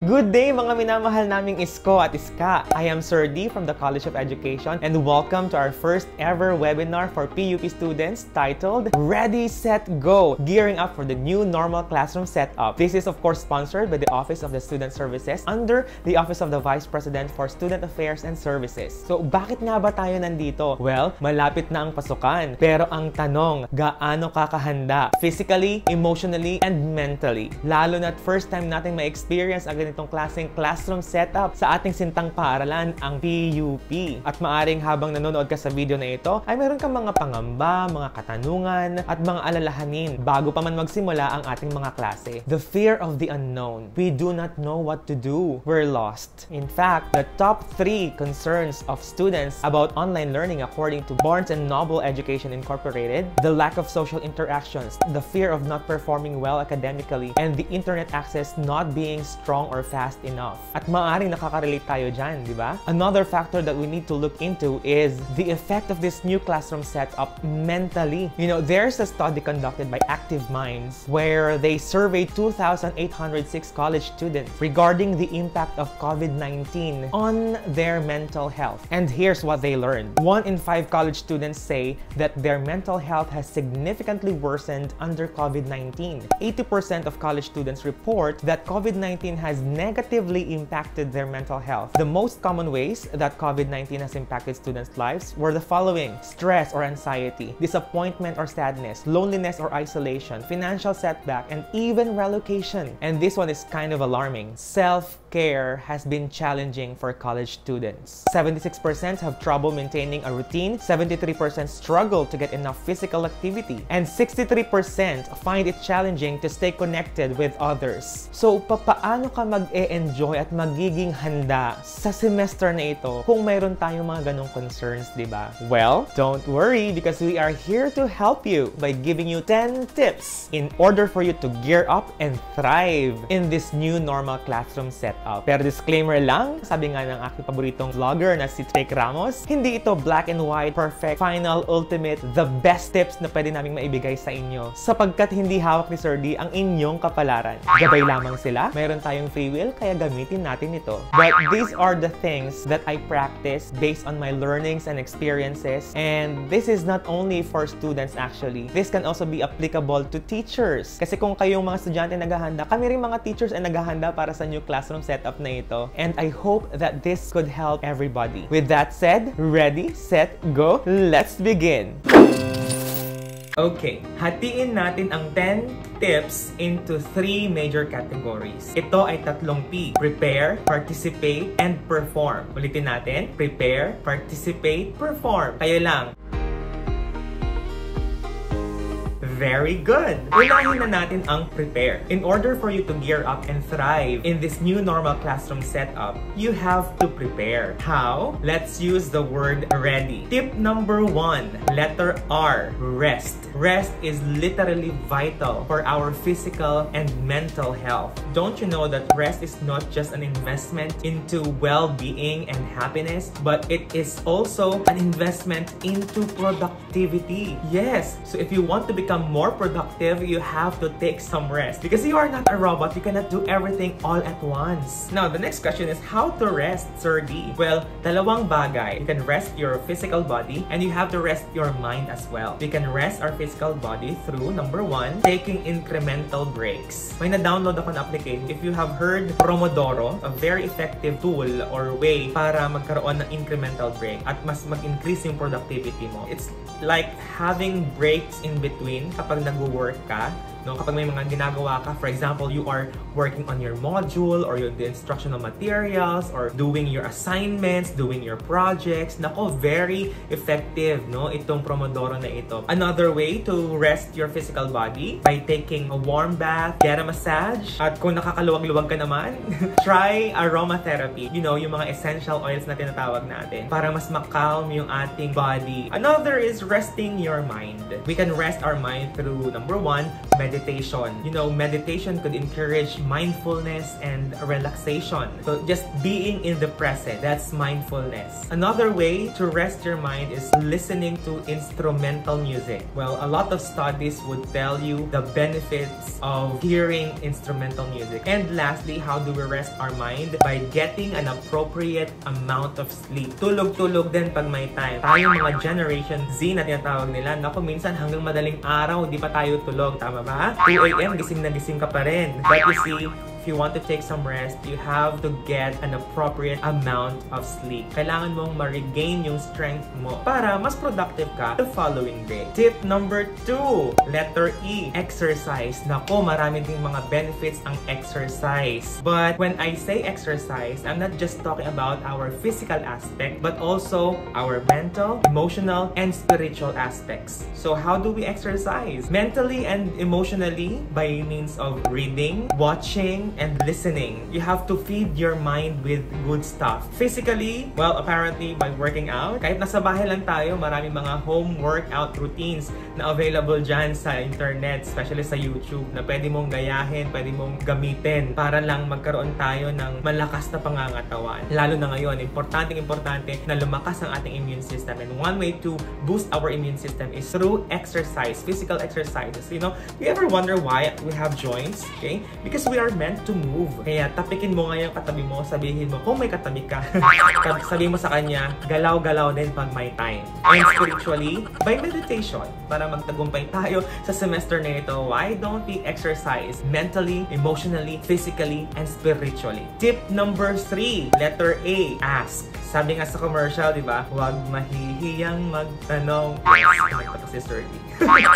Good day mga minamahal naming isko at iska! I am Sir D from the College of Education and welcome to our first ever webinar for PUP students titled Ready, Set, Go! Gearing up for the new normal classroom setup. This is of course sponsored by the Office of the Student Services under the Office of the Vice President for Student Affairs and Services. So bakit nga ba tayo nandito? Well, malapit na ang pasukan. Pero ang tanong, gaano ka kahanda? Physically, emotionally, and mentally. Lalo na't first time natin ma-experience ang ganitong klaseng classroom setup sa ating sintang paaralan, ang PUP. At maaring habang nanonood ka sa video na ito, ay meron kang mga pangamba, mga katanungan, at mga alalahanin bago pa man magsimula ang ating mga klase. The fear of the unknown. We do not know what to do. We're lost. In fact, the top 3 concerns of students about online learning according to Barnes & Noble Education Incorporated, the lack of social interactions, the fear of not performing well academically, and the internet access not being strong or fast enough. At maaaring nakaka-relate tayo dyan, di ba? Another factor that we need to look into is the effect of this new classroom setup mentally. You know, there's a study conducted by Active Minds where they surveyed 2,806 college students regarding the impact of COVID-19 on their mental health. And here's what they learned. 1 in 5 college students say that their mental health has significantly worsened under COVID-19. 80% of college students report that COVID-19 has negatively impacted their mental health. The most common ways that COVID-19 has impacted students' lives were the following: stress or anxiety, disappointment or sadness, loneliness or isolation, financial setback, and even relocation. And this one is kind of alarming. Self-care has been challenging for college students. 76% have trouble maintaining a routine, 73% struggle to get enough physical activity, and 63% find it challenging to stay connected with others. So, paano ka mag-e-enjoy at magiging handa sa semester na ito kung mayroon tayong mga ganong concerns, di ba? Well, don't worry because we are here to help you by giving you 10 tips in order for you to gear up and thrive in this new normal classroom setup. Pero disclaimer lang, sabi nga ng aking paboritong vlogger na si Trek Ramos, hindi ito black and white, perfect, final, ultimate, the best tips na pwede naming maibigay sa inyo sapagkat hindi hawak ni Sir D ang inyong kapalaran. Gabay lamang sila, mayroon tayong free will, kaya gamitin natin ito. But these are the things that I practice based on my learnings and experiences, and this is not only for students actually. This can also be applicable to teachers. Kasi kung kayong mga estudyante naghahanda, kami rin mga teachers ay naghahanda para sa new classroom setup na ito. And I hope that this could help everybody. With that said, ready, set, go, let's begin! Okay, hatiin natin ang 10 tips into 3 major categories. Ito ay 3 P. Prepare, participate, and perform. Ulitin natin. Prepare, participate, perform. Kayo lang. Very good! Unahin na natin ang prepare. In order for you to gear up and thrive in this new normal classroom setup, you have to prepare. How? Let's use the word ready. Tip number 1, letter R, rest. Rest is literally vital for our physical and mental health. Don't you know that rest is not just an investment into well-being and happiness, but it is also an investment into productivity. Yes! So if you want to become more productive, you have to take some rest. Because you are not a robot, you cannot do everything all at once. Now, the next question is how to rest, Sir D? Well, dalawang bagay. You can rest your physical body and you have to rest your mind as well. We can rest our physical body through, number 1, taking incremental breaks. May na-download ako na application. If you have heard Pomodoro, a very effective tool or way para magkaroon ng incremental break at mas mag-increase yung productivity mo. It's like having breaks in between kapag nag-work ka, no? Kapag may mga ginagawa ka, for example, you are working on your module or the instructional materials or doing your assignments, doing your projects. Nako, very effective, no? Itong Pomodoro na ito. Another way to rest your physical body by taking a warm bath, get a massage, at kung nakakaluwag-luwag ka naman, try aromatherapy. You know, yung mga essential oils na tinatawag natin para mas makalm yung ating body. Another is resting your mind. We can rest our mind through, number 1, meditation. You know, meditation could encourage mindfulness and relaxation. So just being in the present, that's mindfulness. Another way to rest your mind is listening to instrumental music. Well, a lot of studies would tell you the benefits of hearing instrumental music. And lastly, how do we rest our mind? By getting an appropriate amount of sleep. Tulog-tulog din pag may time. Tayo mga Generation Z na tinatawag nila, naku, minsan hanggang madaling araw, di pa tayo tulog. Tama ba? 2 AM, gising na gising ka pa rin. But you see, if you want to take some rest, you have to get an appropriate amount of sleep. Kailangan mong ma-regain yung strength mo para mas productive ka the following day. Tip number 2, letter E, exercise. Nako, marami ding mga benefits ang exercise. But when I say exercise, I'm not just talking about our physical aspect, but also our mental, emotional, and spiritual aspects. So how do we exercise? Mentally and emotionally by means of reading, watching, and listening. You have to feed your mind with good stuff. Physically, well, apparently by working out. Kahit nasa bahay lang tayo, maraming mga home workout routines na available dyan sa internet, especially sa YouTube, na pwede mong gayahin, pwede mong gamitin para lang magkaroon tayo ng malakas na pangangatawan. Lalo na ngayon, importante na lumakas ang ating immune system. And one way to boost our immune system is through exercise, physical exercises. You know, do you ever wonder why we have joints? Okay? Because we are meant to move. Kaya tapikin mo nga yung katabi mo, sabihin mo, kung may katabi ka, sabihin mo sa kanya, galaw-galaw din pag may time. And spiritually, by meditation, para magtagumpay tayo sa semester na ito, why don't we exercise mentally, emotionally, physically, and spiritually? Tip number 3, letter A, ask. Sabi nga sa commercial, di ba? Huwag mahihiyang magtanong. Yes,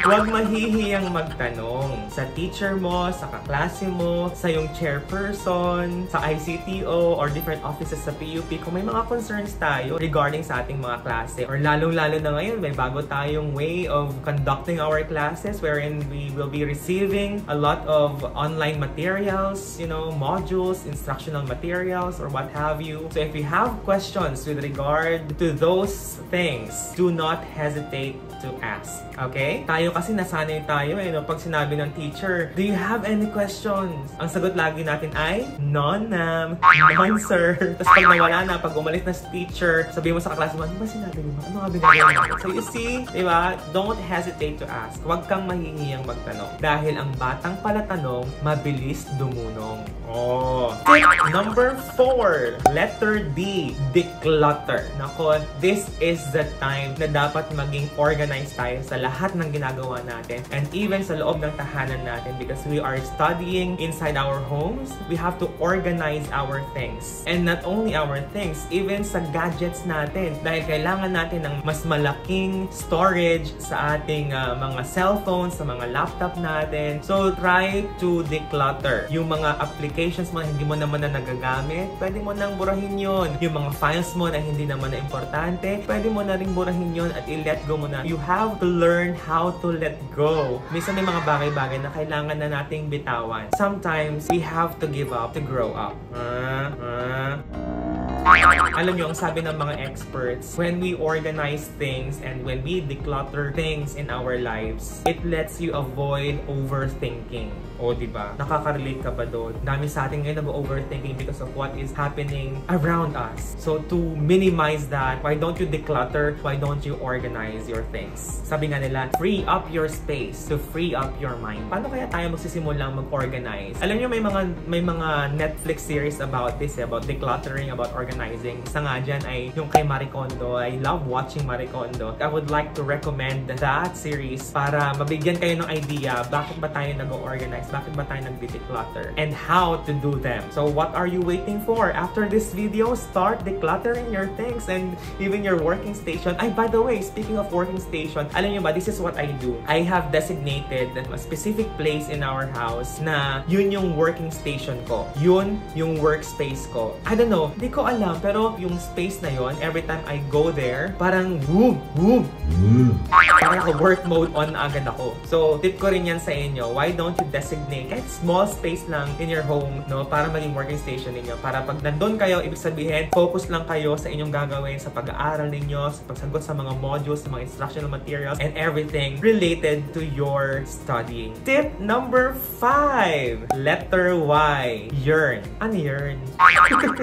huwag mahihiyang magtanong sa teacher mo, sa kaklase mo, sa yung chairperson, sa ICTO, or different offices sa PUP. Kung may mga concerns tayo regarding sa ating mga klase, or lalong-lalo na ngayon, may bago tayong way of conducting our classes wherein we will be receiving a lot of online materials, you know, modules, instructional materials, or what have you. So if you have questions with regard to those things, do not hesitate to ask. Okay? Tayo kasi nasanay tayo no? Pag sinabi ng teacher, do you have any questions? Ang sagot lagi natin ay, none, ma'am. None, sir. Tapos pag nawala na, pag umalis na si teacher, sabihin mo sa kaklase mo, ano ba sinabi mo? Ano nga binagawa mo? So you see, di ba? Don't hesitate to ask. Huwag kang mahihiyang magtanong. Dahil ang batang palatanong, mabilis dumunong. Oh. Tip number 4, letter D, declutter. Nako, this is the time na dapat maging organized tayo sa lahat ng ginagawa natin and even sa loob ng tahanan natin because we are studying inside our homes. We have to organize our things. And not only our things, even sa gadgets natin. Dahil kailangan natin ng mas malaking storage sa ating mga cellphones, sa mga laptop natin. So, try to declutter. Yung mga applications mo na hindi mo naman na nagagamit, pwede mo nang burahin yun. Yung mga files mo na hindi naman na importante, pwede mo na rin burahin yun at i-let go mo na. You have to learn how to let go. Minsan may mga bagay-bagay na kailangan na nating bitawan. Sometimes, we have to give up to grow up. Alam nyo, ang sabi ng mga experts, when we organize things and when we declutter things in our lives, it lets you avoid overthinking. O, diba? Nakaka-relate ka ba doon? Dami sa atin ngayon nag-overthinking because of what is happening around us. So, to minimize that, why don't you declutter? Why don't you organize your things? Sabi nga nila, free up your space to free up your mind. Paano kaya tayo magsisimulang mag-organize? Alam nyo, may mga Netflix series about this, about decluttering, about organizing. Isa nga dyan ay yung kay Marie Kondo. I love watching Marie Kondo. I would like to recommend that series para mabigyan kayo ng idea bakit ba tayo nag-organize, bakit ba tayo nag-declutter, and how to do them. So what are you waiting for? After this video, start decluttering your things and even your working station. Ay, by the way, speaking of working station, alam nyo ba, this is what I do. I have designated a specific place in our house na yun yung working station ko. Yun yung workspace ko. I don't know, hindi ko alam, pero yung space na yun, every time I go there, parang parang work mode on agad ako. So, tip ko rin yan sa inyo. Why don't you designate designate kahit small space lang in your home, no, para maging working station ninyo. Para pag nandun kayo, ibig sabihin, focus lang kayo sa inyong gagawin sa pag-aaral ninyo, sa pagsagot sa mga modules, sa mga instructional materials, and everything related to your studying. Tip number 5. Letter Y. Yearn. Ano yearn?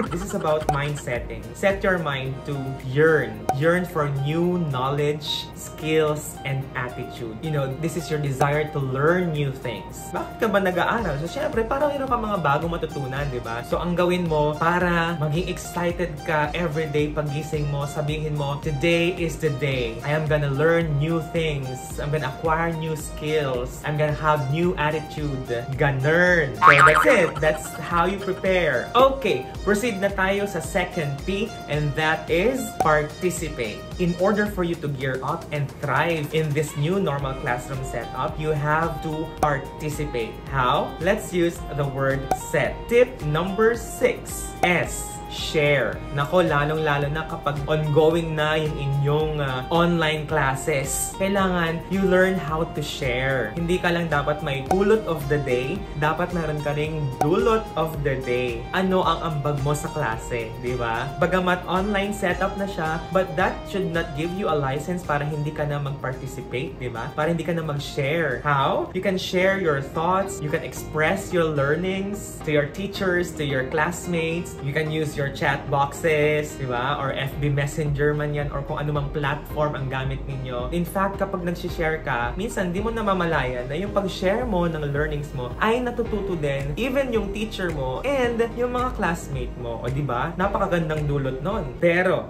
This is about mind setting. Set your mind to yearn. Yearn for new knowledge, skills, and attitude. You know, this is your desire to learn new things. Bakit ka ba nag-aaral? So, syempre, parang meron ka mga bagong matutunan, di ba? So, ang gawin mo para maging excited ka everyday pagising mo, sabihin mo, today is the day. I am gonna learn new things. I'm gonna acquire new skills. I'm gonna have new attitude. Ganern. So, that's it. That's how you prepare. Okay, proceed na tayo sa second P, and that is participate. In order for you to gear up and thrive in this new normal classroom setup, you have to participate. How? Let's use the word set. Tip number 6. S. Share. Nako, lalong-lalo na kapag ongoing na yung inyong online classes. Kailangan you learn how to share. Hindi ka lang dapat may pulot of the day, dapat meron ka ring dulot of the day. Ano ang ambag mo sa klase, di ba? Bagamat online setup na siya, but that should not give you a license para hindi ka na mag-participate, di ba? Para hindi ka na mag-share. How? You can share your thoughts, you can express your learnings to your teachers, to your classmates. You can use your chat boxes, di ba? Or FB Messenger man yan, or kung anumang platform ang gamit ninyo. In fact, kapag nag-share ka, minsan di mo namamalayan na yung pag-share mo ng learnings mo ay natututo din even yung teacher mo and yung mga classmate mo. O di ba? Napakagandang dulot nun. Pero,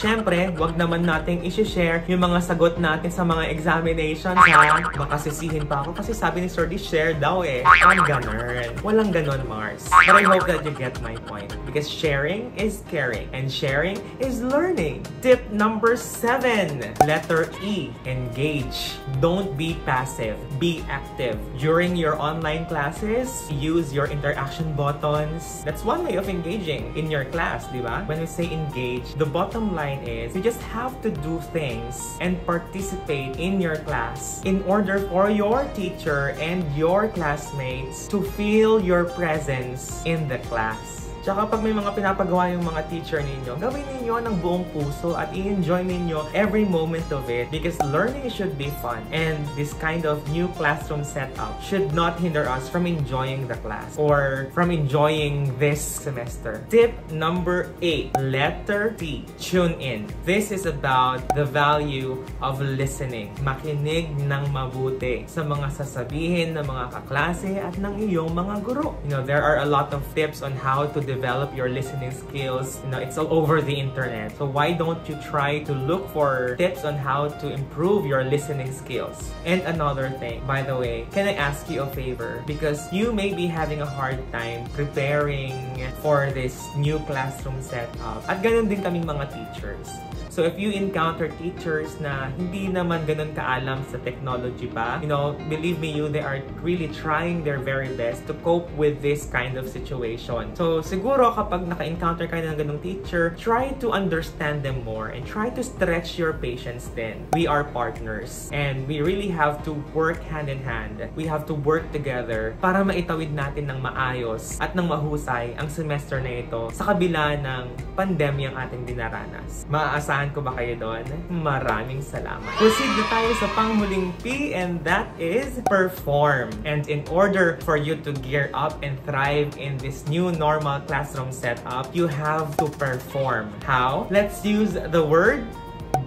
syempre, wag naman nating i-share yung mga sagot natin sa mga examinations, ha? Baka sisihin pa ako kasi sabi ni Sir D, share daw eh. Walang ganun. Walang ganun, Mars. But I hope that you get my point. Because sharing is caring. And sharing is learning. Tip number 7. Letter E. Engage. Don't be passive. Be active. During your online classes, use your interaction buttons. That's one way of engaging in your class, di ba? When we say engage, the bottom line is you just have to do things and participate in your class in order for your teacher and your classmates to feel your presence in the class. Tsaka pag may mga pinapagawa yung mga teacher ninyo, gawin ninyo ng buong puso at i-enjoy ninyo every moment of it because learning should be fun. And this kind of new classroom setup should not hinder us from enjoying the class or from enjoying this semester. Tip number 8. Letter T. Tune in. This is about the value of listening. Makinig ng mabuti sa mga sasabihin ng mga kaklase at ng iyong mga guro. You know, there are a lot of tips on how to develop your listening skills. You know, it's all over the internet. So why don't you try to look for tips on how to improve your listening skills? And another thing, by the way, can I ask you a favor? Because you may be having a hard time preparing for this new classroom setup. At ganun din kaming mga teachers. So if you encounter teachers na hindi naman ganun kaalam sa technology pa, you know, believe me, they are really trying their very best to cope with this kind of situation. So siguro kapag naka-encounter ka ng ganung teacher, try to understand them more and try to stretch your patience then. We are partners and we really have to work hand in hand. We have to work together para maitawid natin ng maayos at ng mahusay ang semester na ito sa kabila ng pandemyang ating dinaranas. Maaasahan ko ba kayo doon? Maraming salamat. Proceed na tayo sa panghuling P, and that is perform. And in order for you to gear up and thrive in this new normal classroom setup, you have to perform. How? Let's use the word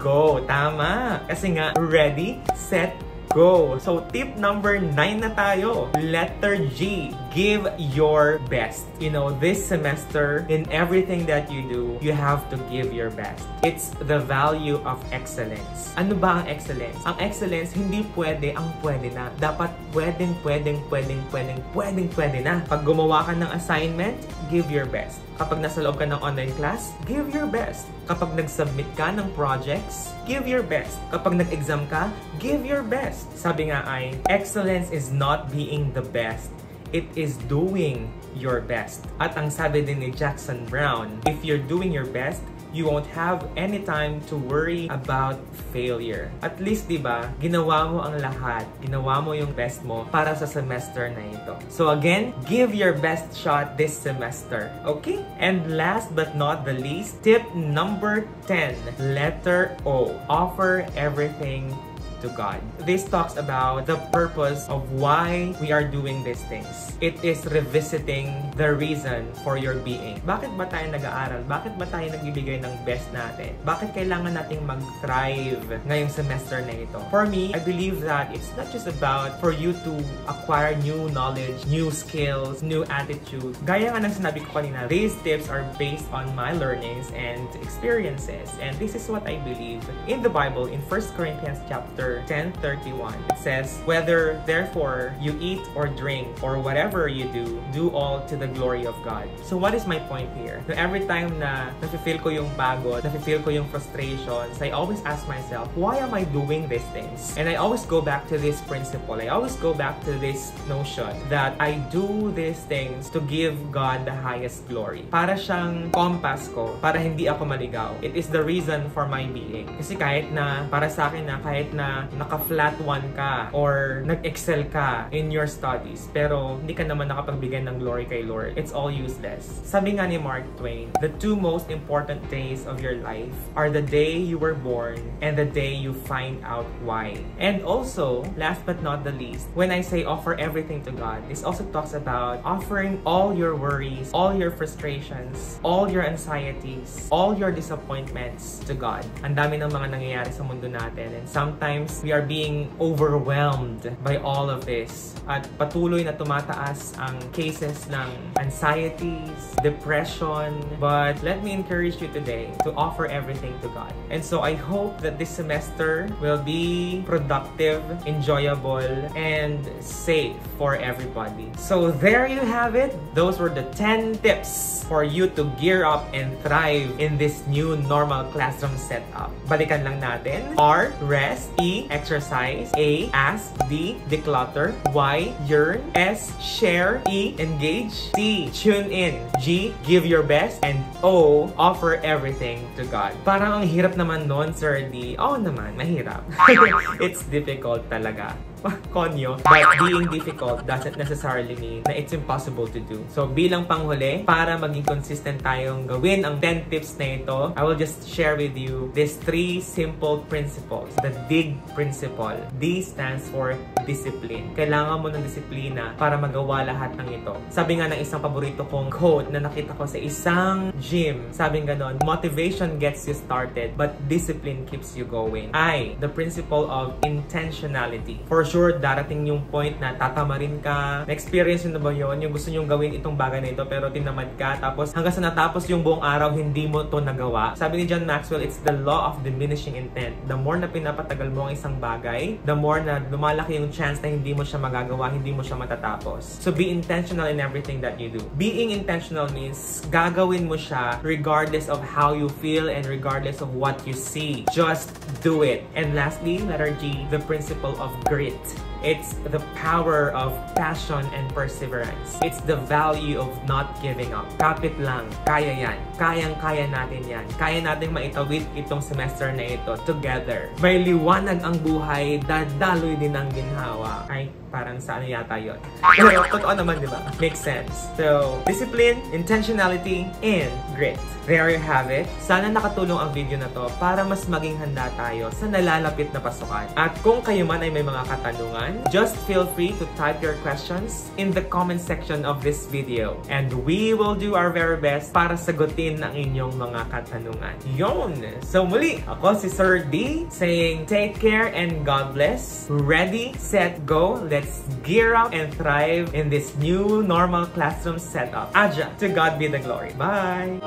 go. Tama. Kasi nga, ready, set, go. So, tip number 9 na tayo. Letter G. Give your best. You know, this semester, in everything that you do, you have to give your best. It's the value of excellence. Ano ba ang excellence? Ang excellence, hindi pwede ang pwede na. Dapat pwedeng na. Pag gumawa ka ng assignment, give your best. Kapag nasa loob ka ng online class, give your best. Kapag nag-submit ka ng projects, give your best. Kapag nag-exam ka, give your best. Sabi nga ay, excellence is not being the best. It is doing your best. At ang sabi din ni Jackson Brown, if you're doing your best, You won't have any time to worry about failure. At least, di ba, ginawa mo ang lahat. Ginawa mo yung best mo para sa semester na ito. So again, give your best shot this semester. Okay? And last but not the least, tip number 10, letter O. Offer everything to God. This talks about the purpose of why we are doing these things. It is revisiting the reason for your being. Bakit ba tayo nag-aaral? Bakit ba tayo nagbibigay ng best natin? Bakit kailangan nating mag-thrive ngayong semester na ito? For me, I believe that it's not just about for you to acquire new knowledge, new skills, new attitude. Gaya nga ng sinabi ko kanina, these tips are based on my learnings and experiences. And this is what I believe in the Bible in 1 Corinthians chapter 10:31. It says, "Whether therefore you eat or drink or whatever you do all to the glory of God." So what is my point here? So every time na nafe-feel ko yung pagod, nafe-feel ko yung frustrations, I always ask myself, why am I doing these things? And I always go back to this principle. I always go back to this notion that I do these things to give God the highest glory. Para siyang compass ko, para hindi ako maligaw. It is the reason for my being. Kasi kahit na, para sa akin na, kahit na naka-flat 1 ka or nag-excel ka in your studies pero hindi ka naman nakapagbigay ng glory kay Lord, it's all useless. Sabi nga ni Mark Twain, the two most important days of your life are the day you were born and the day you find out why. And also, last but not the least, when I say offer everything to God, this also talks about offering all your worries, all your frustrations, all your anxieties, all your disappointments to God. Ang dami ng mga nangyayari sa mundo natin and sometimes we are being overwhelmed by all of this. At patuloy na tumataas ang cases ng anxieties, depression. But let me encourage you today to offer everything to God. And so I hope that this semester will be productive, enjoyable, and safe for everybody. So there you have it. Those were the 10 tips for you to gear up and thrive in this new normal classroom setup. Balikan lang natin. R, rest. E, exercise. A, ask. D, declutter. Y, yearn. S, share. E, engage. C, tune in. G, give your best. And O, offer everything to God. Parang ang hirap naman nun, Sir D. Oo naman, mahirap. It's difficult talaga. Konyo. But being difficult doesn't necessarily mean na it's impossible to do. So bilang panghuli, para maging consistent tayong gawin ang 10 tips na ito, I will just share with you these 3 simple principles. The DIG principle. D stands for discipline. Kailangan mo ng disiplina para magawa lahat ng ito. Sabi nga ng isang paborito kong quote na nakita ko sa isang gym, sabi nga ganon, motivation gets you started, but discipline keeps you going. I, the principle of intentionality. For sure, darating yung point na tatamarin ka. Na-experience nyo na ba yun? Yung gusto nyong gawin itong bagay na ito pero tinamad ka. Tapos hanggang sa natapos yung buong araw, hindi mo to nagawa. Sabi ni John Maxwell, it's the law of diminishing intent. The more na pinapatagal mo ang isang bagay, the more na lumalaki yung chance na hindi mo siya magagawa, hindi mo siya matatapos. So be intentional in everything that you do. Being intentional means gagawin mo siya regardless of how you feel and regardless of what you see. Just do it. And lastly, letter G, the principle of grit. It's the power of passion and perseverance. It's the value of not giving up. Kapit lang. Kaya yan. Kayang-kaya natin yan. Kaya natin maitawid itong semester na ito together. May liwanag ang buhay, dadaloy din ang ginhawa. Ay, parang sa ano yata yun. Pero totoo naman, di ba? Makes sense. So, discipline, intentionality, and grit. There you have it. Sana nakatulong ang video na to para mas maging handa tayo sa nalalapit na pasukan. At kung kayo man ay may mga katanungan, just feel free to type your questions in the comment section of this video. And we will do our very best para sagutin ang inyong mga katanungan. Yon! So muli, ako si Sir D saying take care and God bless. Ready, set, go. Let's gear up and thrive in this new normal classroom setup. Aja, to God be the glory. Bye!